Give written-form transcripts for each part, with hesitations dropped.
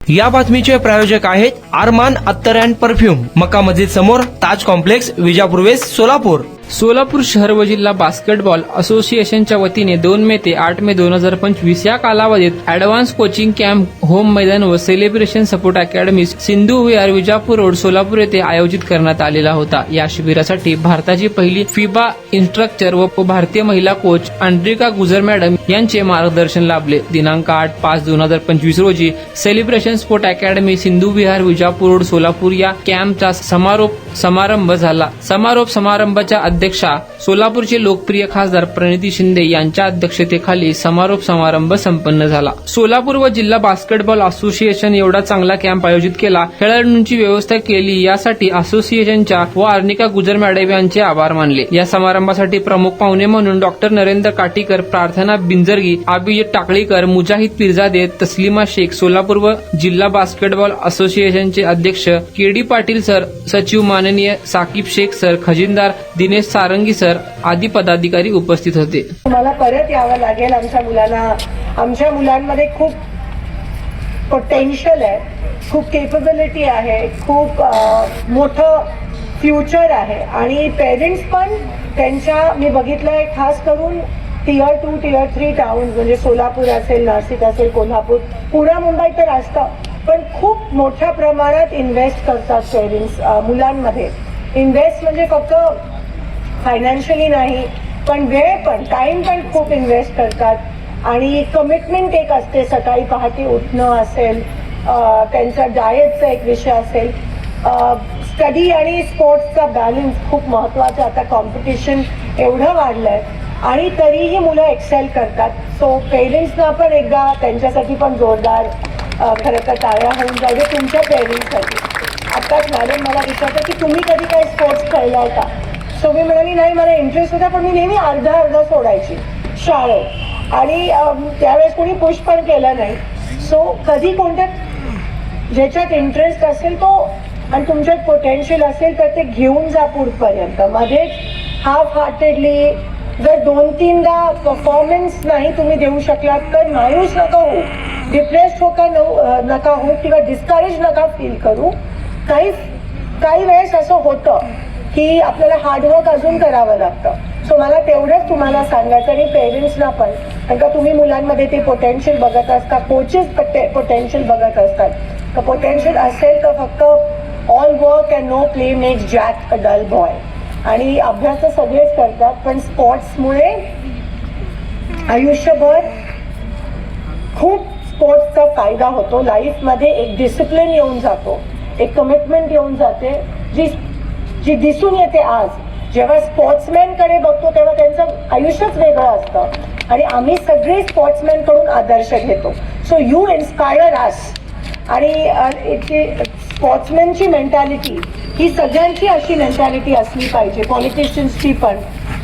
या बातमीचे प्रायोजक आहेत आरमान अत्तर अँड परफ्यूम, मक्का मस्जिद समोर, ताज कॉम्प्लेक्स, विजापूर वेस्ट, सोलापूर. सोलापूर शहर व जिल्हा बास्केटबॉल असोसिएशनच्या वतीने 2 मे ते 8 मे 2025 या कालावधीत ॲडव्हान्स कोचिंग कॅम्प होम मैदान व सेलिब्रेशन सपोर्ट अकॅडमी सिंधू विहार विजापूर रोड सोलापूर येथे आयोजित करण्यात आलेला होता. या शिबिरासाठी भारताची पहिली फिबा इन्स्ट्रक्टर व भारतीय महिला कोच अंड्रिका गुजर मॅडम यांचे मार्गदर्शन लाभले. दिनांक 8/5/2025 रोजी सेलिब्रेशन स्पोर्ट अकॅडमी सिंधू विहार विजापूर रोड सोलापूर या कॅम्पचा समारोप झाला. समारंभाच्या अध्यक्षा सोलापूरचे लोकप्रिय खासदार प्रणिती शिंदे यांच्या अध्यक्षतेखाली समारोप संपन्न झाला. सोलापूर व जिल्हा बास्केटबॉल असोसिएशन एवढा चांगला कॅम्प आयोजित केला, खेळाडूंची व्यवस्था केली यासाठी असोसिएशनच्या व अर्निका गुजर मॅडम यांचे आभार मानले. या समारंभासाठी प्रमुख पाहुणे म्हणून डॉक्टर नरेंद्र काटीकर, प्रार्थना बिंजरगी, अभिजित टाकळीकर, मुजाहिद पिरजादे, तस्लिमा शेख, सोलापूर व जिल्हा बास्केटबॉल असोसिएशनचे अध्यक्ष केडी पाटील सर, सचिव माननीय साकीब शेख सर, खजिनदार दिनेश सारंगी सर आदी पदाधिकारी उपस्थित होते. मला परत यावं लागेल. आमच्या मुलांमध्ये खूप पोटेन्शियल आहे, खूप केपेबिलिटी आहे, खूप मोठं फ्युचर आहे आणि पेरेंट्स पण त्यांच्या, मी बघितलंय खास करून Tier 2, Tier 3 टाउन्स म्हणजे सोलापूर असेल, नाशिक असेल, कोल्हापूर, पुणे, मुंबई तर असतं, पण खूप मोठ्या प्रमाणात इन्व्हेस्ट करतात पेरेंट्स मुलांमध्ये. इन्व्हेस्ट म्हणजे फक्त फायनान्शियली नाही, पण वेळ पण, टाइम पण खूप इन्व्हेस्ट करतात आणि कमिटमेंट एक असते. सकाळी पहाटे उठणं असेल, त्यांचा डाएटचा एक विषय असेल, स्टडी आणि स्पोर्ट्सचा बॅलन्स खूप महत्त्वाचा. आता कॉम्पिटिशन एवढं वाढलंय आणि तरीही मुलं एक्सेल करतात. सो पेरेंट्सना पण एकदा त्यांच्यासाठी पण जोरदार खरं तर टाळ्या होऊन जाऊ दे तुमच्या पेरेंट्ससाठी. आत्ताच मॅडम मला विचारतं की तुम्ही कधी काही स्पोर्ट्स खेळलाय का? सो मी म्हणाली नाही, मला इंटरेस्ट होता, पण मी नेहमी अर्धा सोडायची शाळेत आणि त्यावेळेस कोणी पुश पण केलं नाही. सो कधी कोणत्या ज्याच्यात इंटरेस्ट असेल तो आणि तुमच्यात पोटेन्शियल असेल तर ते घेऊन जा पुढपर्यंत. मध्येच हाफ हार्टेडली जर 2-3दा परफॉर्मन्स नाही तुम्ही देऊ शकलात तर मायूस नका होऊ, डिप्रेस्ड नका होऊ किंवा डिस्करेज नका फील करू. काही वेळेस असं होतं की आपल्याला हार्डवर्क अजून करावं लागतं. सो मला तेवढंच तुम्हाला सांगायचं आणि पेरेंट्सना पण, कारण का तुम्ही मुलांमध्ये ते पोटेन्शियल बघत असता, कोचेस पोटेन्शियल बघत असतात. तर पोटेन्शियल असेल तर फक्त all work and no play makes Jack a dull boy. आणि अभ्यास तर सगळेच करतात, पण स्पोर्ट्समुळे आयुष्यभर खूप स्पोर्ट्सचा फायदा होतो. लाईफमध्ये एक डिसिप्लिन येऊन जातो, एक कमिटमेंट येऊन जाते जी दिसून येते. आज जेव्हा स्पोर्ट्समॅनकडे बघतो तेव्हा त्यांचं आयुष्यच वेगळं असतं आणि आम्ही सगळे स्पोर्ट्समॅनकडून आदर्श घेतो. सो यू इन्स्पायर अस. आणि स्पोर्ट्समॅनची मेंटॅलिटी ही सगळ्यांची अशी मेंटॅलिटी असली पाहिजे, पॉलिटिशियन्सची पण.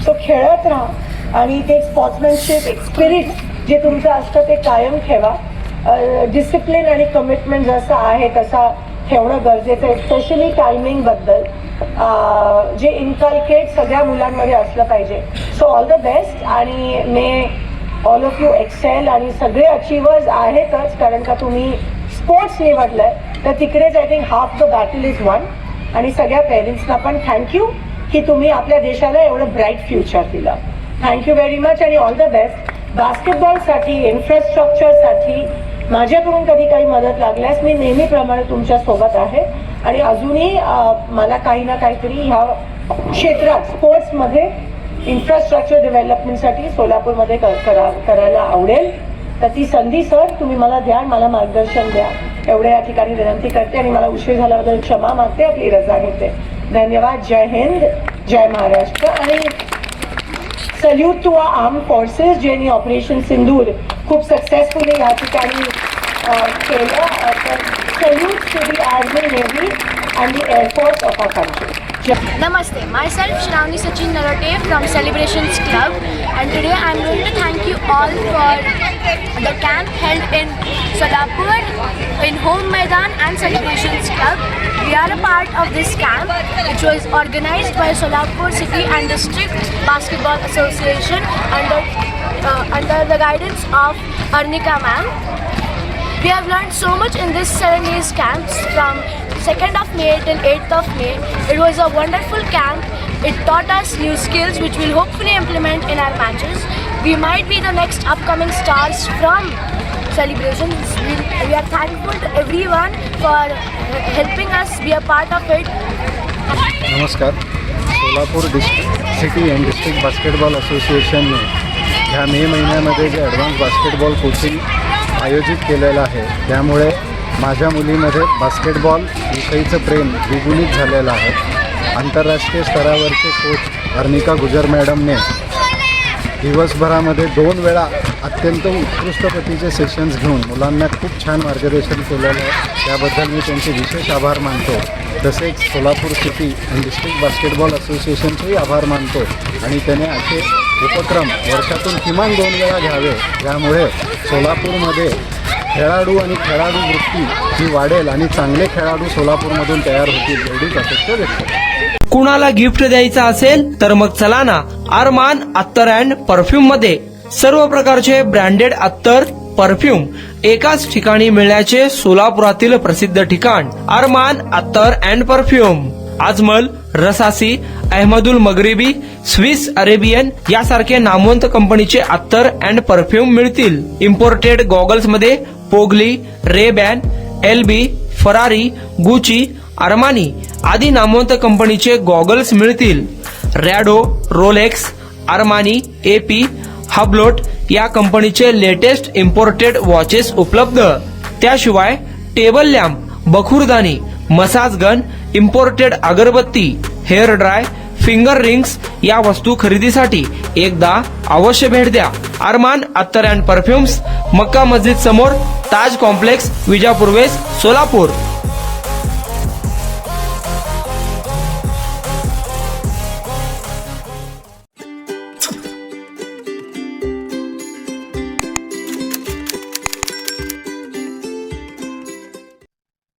सो खेळत राहा आणि ते स्पोर्ट्समॅनशिप, एक स्पिरिट जे तुमचं असतं ते कायम ठेवा. डिसिप्लिन आणि कमिटमेंट जसं आहे तसा ठेवणं गरजेचं आहे, स्पेशली टायमिंगबद्दल जे इन्कल्केट सगळ्या मुलांमध्ये असलं पाहिजे. सो ऑल द बेस्ट आणि मे ऑल ऑफ यू एक्सेल. आणि सगळे अचिव्हर्स आहेतच, कारण का तुम्ही स्पोर्ट्स निवडलंय तर तिकडेच I think half the battle is one. आणि सगळ्या पेरेंट्सना पण थँक्यू की तुम्ही आपल्या देशाला एवढं ब्राईट फ्युचर दिलं. थँक्यू व्हेरी मच आणि ऑल द बेस्ट. बास्केटबॉलसाठी, इन्फ्रास्ट्रक्चरसाठी माझ्याकडून कधी काही मदत लागल्यास मी नेहमीप्रमाणे तुमच्या सोबत आहे आणि अजूनही मला काही ना काहीतरी ह्या क्षेत्रात स्पोर्ट्समध्ये इन्फ्रास्ट्रक्चर डेव्हलपमेंटसाठी सोलापूरमध्ये करायला आवडेल. तर ती संधी सर तुम्ही मला द्या, मला मार्गदर्शन द्या एवढ्या या ठिकाणी विनंती करते आणि मला उशीर झाल्याबद्दल क्षमा मागते, आपली रजा घेते. धन्यवाद. जय हिंद, जय महाराष्ट्र आणि salute to our arm forces ज्यांनी ऑपरेशन सिंदूर खूप सक्सेसफुली या ठिकाणी केलं. Salute to the army, navy and the air force of our country. Namaste, myself Shravani Sachin Nalote from Celebrations Club, and today I am going to thank you all for the camp held in Solapur in Home Maidan and Celebrations Club. We are a part of this camp which was organized by Solapur City and District Basketball Association under the guidance of Arnika ma'am. We have learned so much in this 7 days camps from 2nd of May till 8th of May. It was a wonderful camp. It taught us new skills which we'll hopefully implement in our matches. We might be the next upcoming stars from celebrations. We are thankful to everyone for helping us be a part of it. नमस्कार. Solapur city and district basketball असोसिएशनने ह्या मे महिन्यामध्ये जे advance basketball coaching आयोजित केलेलं आहे त्यामुळे माझ्या मुलीमध्ये बास्केटबॉल विषयीचं प्रेम द्विगुणित झालेलं आहे. आंतरराष्ट्रीय स्तरावरचे कोच अर्निका गुजर मॅडमने दिवसभरामध्ये 2 वेळा अत्यंत उत्कृष्ट प्रतीचे सेशन्स घेऊन मुलांना खूप छान मार्गदर्शन केलेलं आहे. त्याबद्दल मी त्यांचे विशेष आभार मानतो. तसेच Solapur city and district basketball असोसिएशनचेही आभार मानतो आणि त्याने असे उपक्रम वर्षातून किमान 2 वेळा घ्यावे. यामुळे सोलापूरमध्ये खेळाडू आणि खेळाडू वृत्ती ही वाढेल आणि चांगले खेळाडू सोलापूरमधून तयार होतील एवढीच अपेक्षा व्यक्त करतो. कुणाला गिफ्ट द्यायचं असेल तर मग चला ना अरमान अत्तर अँड परफ्यूम मध्ये सर्व प्रकारचे ब्रँडेड अत्तर परफ्यूम एकाच ठिकाणी मिळण्याचे सोलापुरातील प्रसिद्ध ठिकाण Arman Attar and perfume. Ajmal, Rasasi, Ahmed Al Maghribi, Swiss Arabian यासारखे नामवंत कंपनीचे अत्तर अँड परफ्यूम मिळतील. इम्पोर्टेड गॉगल्स मध्ये पोगली, Ray Ban, LB, Ferrari, Gucci, Armani आदी नामवंत कंपनीचे गॉगल्स मिळतील. Rado, Rolex, Armani, AP, Hublot या कंपनीचे लेटेस्ट इम्पोर्टेड वॉचेस उपलब्ध. त्याशिवाय टेबल लॅम्प, बखुरदानी, मसाज गन, इम्पोर्टेड अगरबत्ती, हेअर ड्राय, फिंगर रिंग्स या वस्तू खरेदीसाठी एकदा अवश्य भेट द्या. अरमान अत्तर अँड परफ्युम्स, मक्का मस्जिद समोर, ताज कॉम्प्लेक्स, विजापूर वेस्ट, सोलापूर.